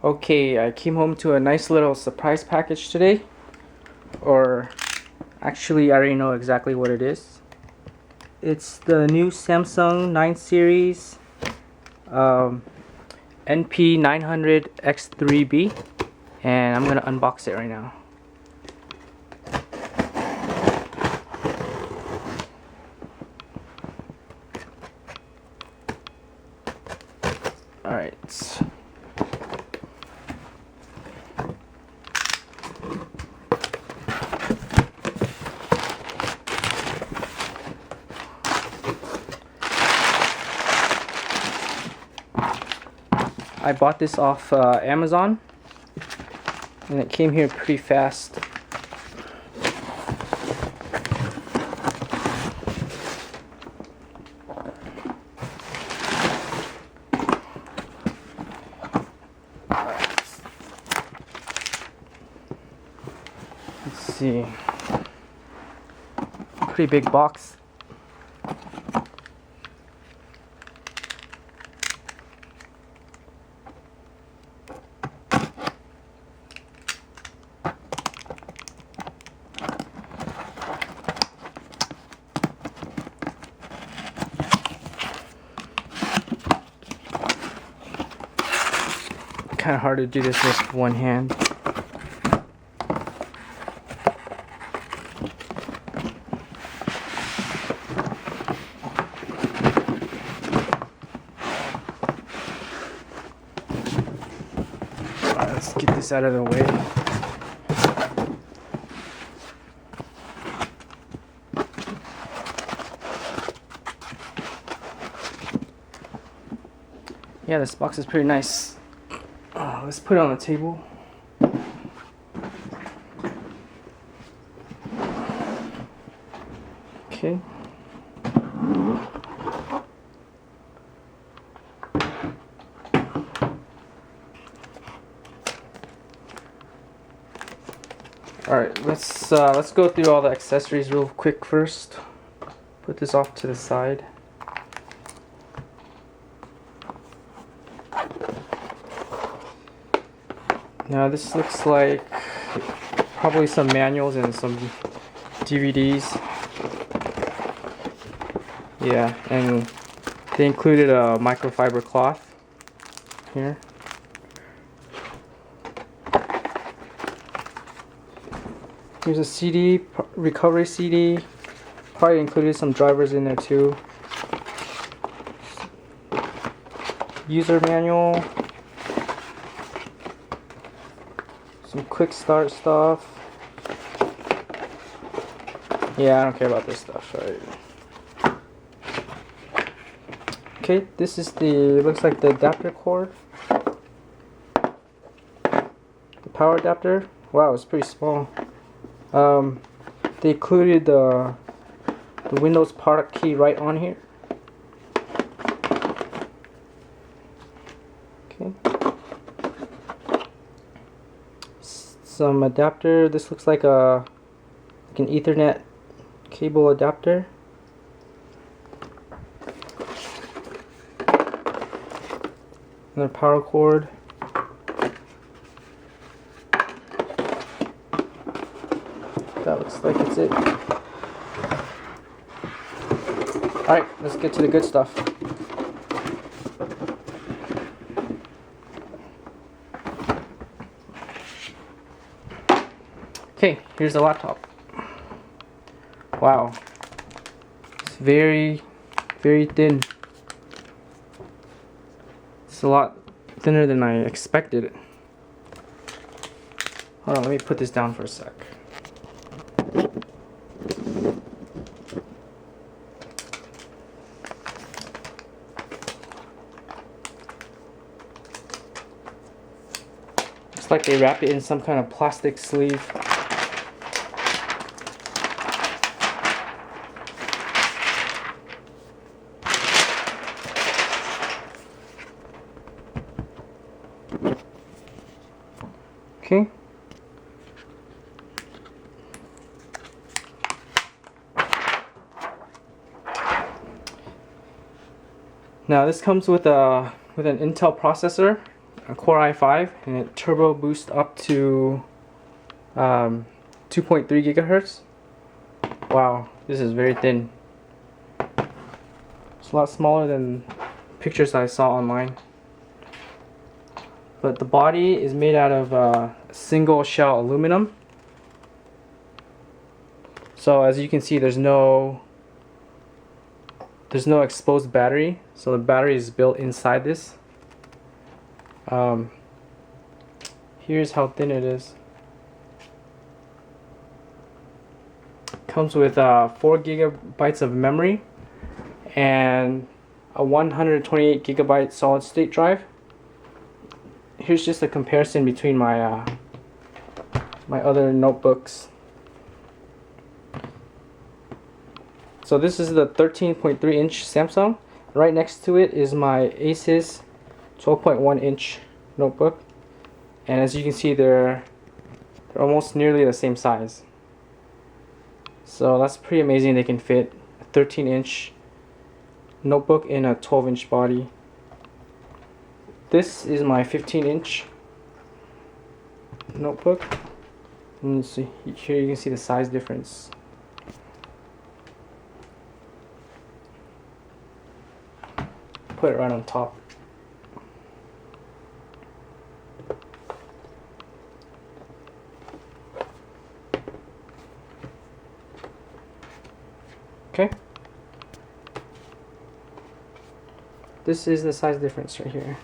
Okay, I came home to a nice little surprise package today. Or actually, I already know exactly what it is. It's the new Samsung 9 series NP900X3B, and I'm gonna unbox it right now. Alright. I bought this off Amazon, and it came here pretty fast. Let's see. Pretty big box. Kind of hard to do this with one hand. Alright, let's get this out of the way. Yeah, this box is pretty nice. Let's put it on the table. Okay. Alright, let's go through all the accessories real quick first. Put this off to the side. Now this looks like probably some manuals and some DVDs. Yeah, and they included a microfiber cloth here. Here's a CD, recovery CD. Probably included some drivers in there too. User manual. Some quick start stuff. Yeah, I don't care about this stuff, right? Okay, this is looks like the adapter cord. The power adapter. Wow, it's pretty small. They included the Windows product key right on here. Okay. Some adapter. This looks like an Ethernet cable adapter. Another power cord. That looks like it's it. Alright, let's get to the good stuff. Okay, here's the laptop. Wow. It's very, very thin. It's a lot thinner than I expected. Hold on, let me put this down for a sec. Looks like they wrap it in some kind of plastic sleeve. Okay. Now this comes with an Intel processor. a Core i5, and it turbo boosts up to 2.3 gigahertz. Wow, this is very thin. It's a lot smaller than pictures I saw online. But the body is made out of single shell aluminum. So as you can see, there's no exposed battery. So the battery is built inside this. Here's how thin it is. Comes with 4 gigabytes of memory and a 128 gigabyte solid state drive. Here's just a comparison between my my other notebooks. So this is the 13.3 inch Samsung. Right next to it is my Asus 12.1 inch notebook, and as you can see, they're almost nearly the same size. So that's pretty amazing. They can fit a 13 inch notebook in a 12 inch body. This is my 15 inch notebook, and see, here you can see the size difference. Put it right on top. Okay. This is the size difference right here.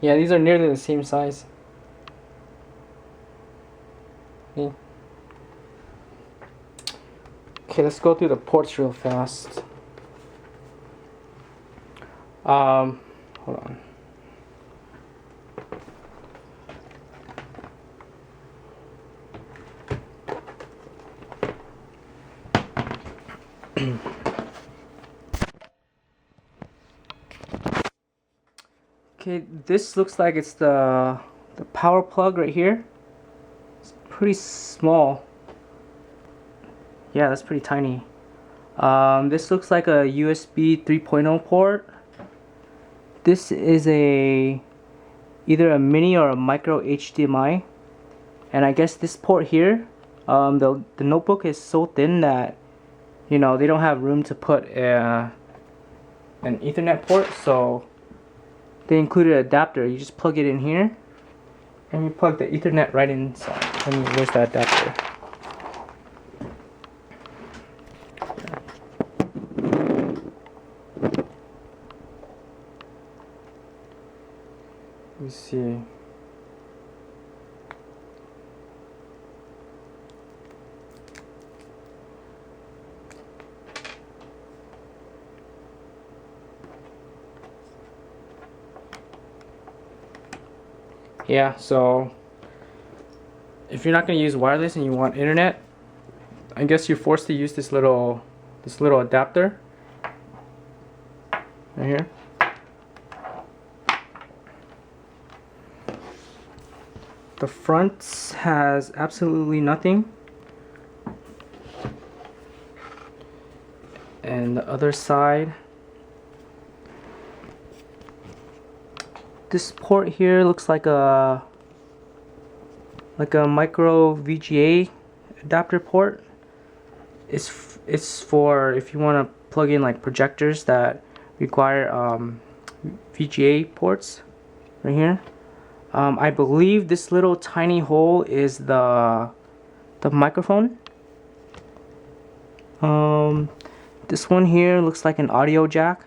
Yeah, these are nearly the same size. Yeah. Okay, let's go through the ports real fast. Hold on. Okay, this looks like it's the power plug right here. It's pretty small. Yeah, that's pretty tiny. This looks like a USB 3.0 port. This is either a mini or a micro HDMI, and I guess this port here, the notebook is so thin that, you know, they don't have room to put an Ethernet port, so they included an adapter. You just plug it in here, and you plug the Ethernet right inside. And where's the adapter? Let me see. Yeah, so if you're not going to use wireless and you want internet, I guess you're forced to use this little adapter right here. The front has absolutely nothing, and the other side, this port here looks like a micro VGA adapter port. It's for if you want to plug in like projectors that require VGA ports right here. I believe this little tiny hole is the microphone. This one here looks like an audio jack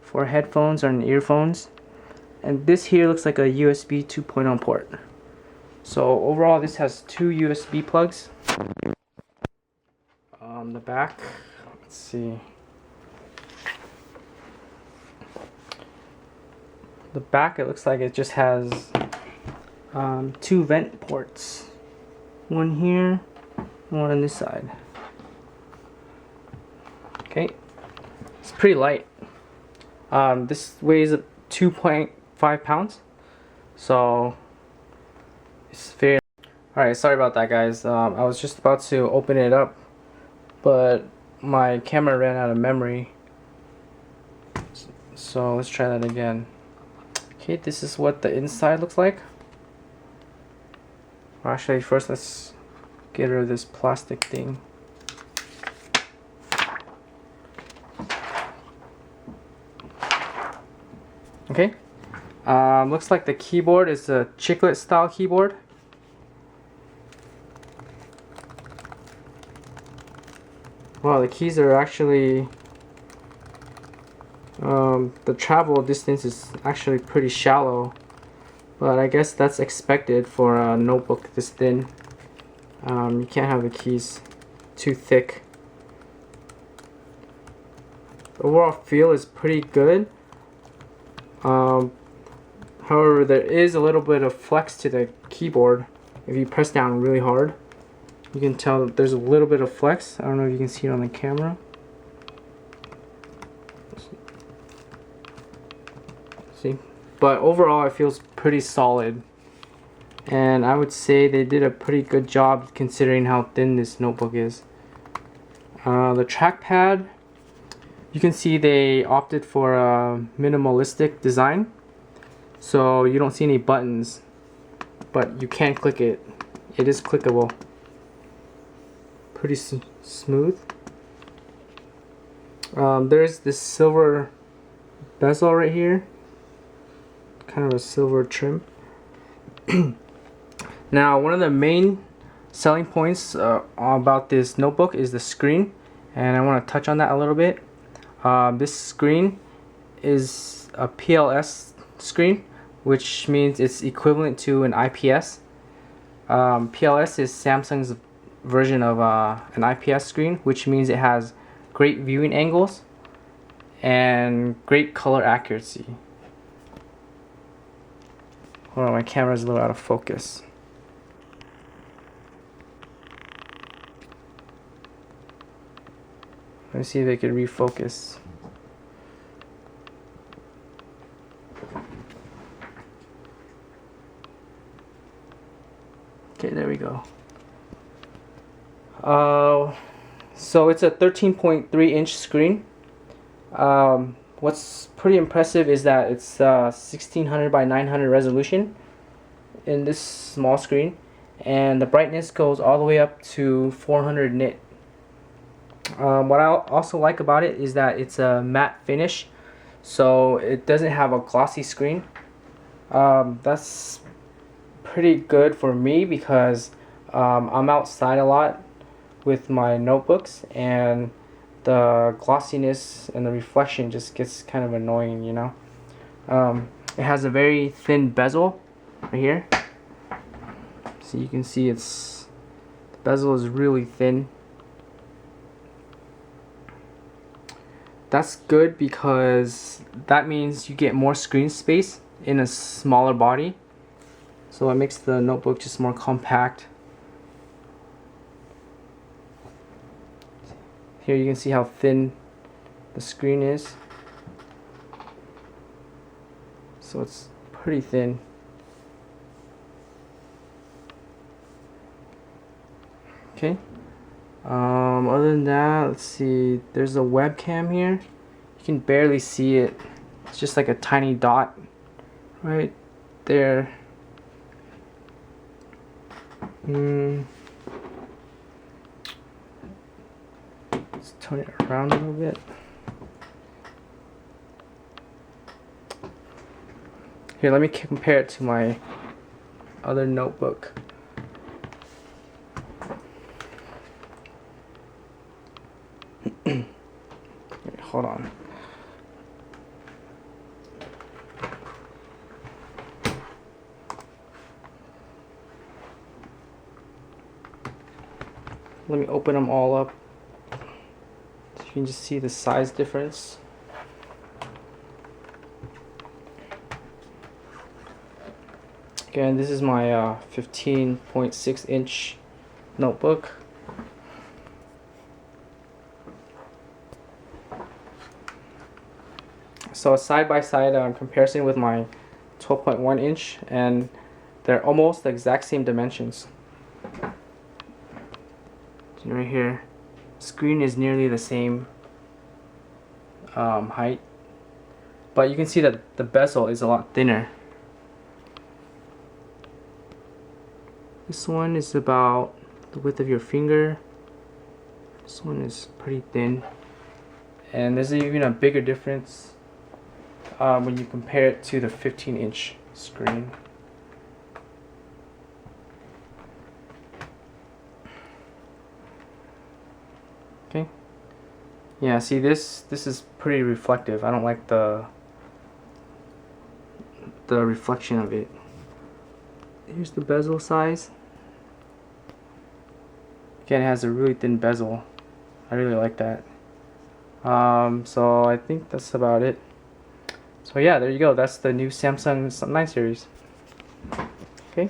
for headphones or earphones, and this here looks like a USB 2.0 port. So overall, this has 2 USB plugs. On the back, let's see. The back, it looks like it just has 2 vent ports. One here, and one on this side. Okay, it's pretty light. This weighs 2.5 pounds, so it's very. Alright, sorry about that, guys. I was just about to open it up, but my camera ran out of memory. So let's try that again. Okay, this is what the inside looks like. Well, actually, first let's get rid of this plastic thing. Okay, looks like the keyboard is a chiclet style keyboard. Wow, the keys are actually, the travel distance is actually pretty shallow, but I guess that's expected for a notebook this thin. You can't have the keys too thick. The overall feel is pretty good. However, there is a little bit of flex to the keyboard. If you press down really hard, you can tell that there's a little bit of flex. I don't know if you can see it on the camera. See? But overall, it feels pretty solid. And I would say they did a pretty good job considering how thin this notebook is. The trackpad, you can see they opted for a minimalistic design. So you don't see any buttons, but you can click it. It is clickable. Pretty smooth. There's this silver bezel right here, kind of a silver trim. Now, one of the main selling points about this notebook is the screen, and I want to touch on that a little bit. This screen is a PLS screen, which means it's equivalent to an IPS. PLS is Samsung's version of an IPS screen, which means it has great viewing angles and great color accuracy. Hold on, my camera's a little out of focus. Let me see if I can refocus. Okay, there we go. So it's a 13.3 inch screen. What's pretty impressive is that it's 1600 by 900 resolution in this small screen, and the brightness goes all the way up to 400 nit. What I also like about it is that it's a matte finish, so it doesn't have a glossy screen. That's pretty good for me because I'm outside a lot with my notebooks, and the glossiness and the reflection just gets kind of annoying, you know. It has a very thin bezel right here, so you can see the bezel is really thin. That's good because that means you get more screen space in a smaller body, so it makes the notebook just more compact. Here you can see how thin the screen is, so it's pretty thin. Okay. Other than that, let's see, there's a webcam here. You can barely see it. It's just like a tiny dot right there. Let's turn it around a little bit. Here, let me compare it to my other notebook. Wait, hold on. Let me open them all up so you can just see the size difference. Again, this is my 15.6 inch notebook. So a side-by-side comparison with my 12.1 inch, and they're almost the exact same dimensions. See right here, screen is nearly the same height, but you can see that the bezel is a lot thinner. This one is about the width of your finger. This one is pretty thin, and there's even a bigger difference when you compare it to the 15-inch screen. Okay. Yeah, see, this is pretty reflective. I don't like the reflection of it. Here's the bezel size. Again, it has a really thin bezel. I really like that. So I think that's about it. So yeah, there you go. That's the new Samsung 9 series. Okay.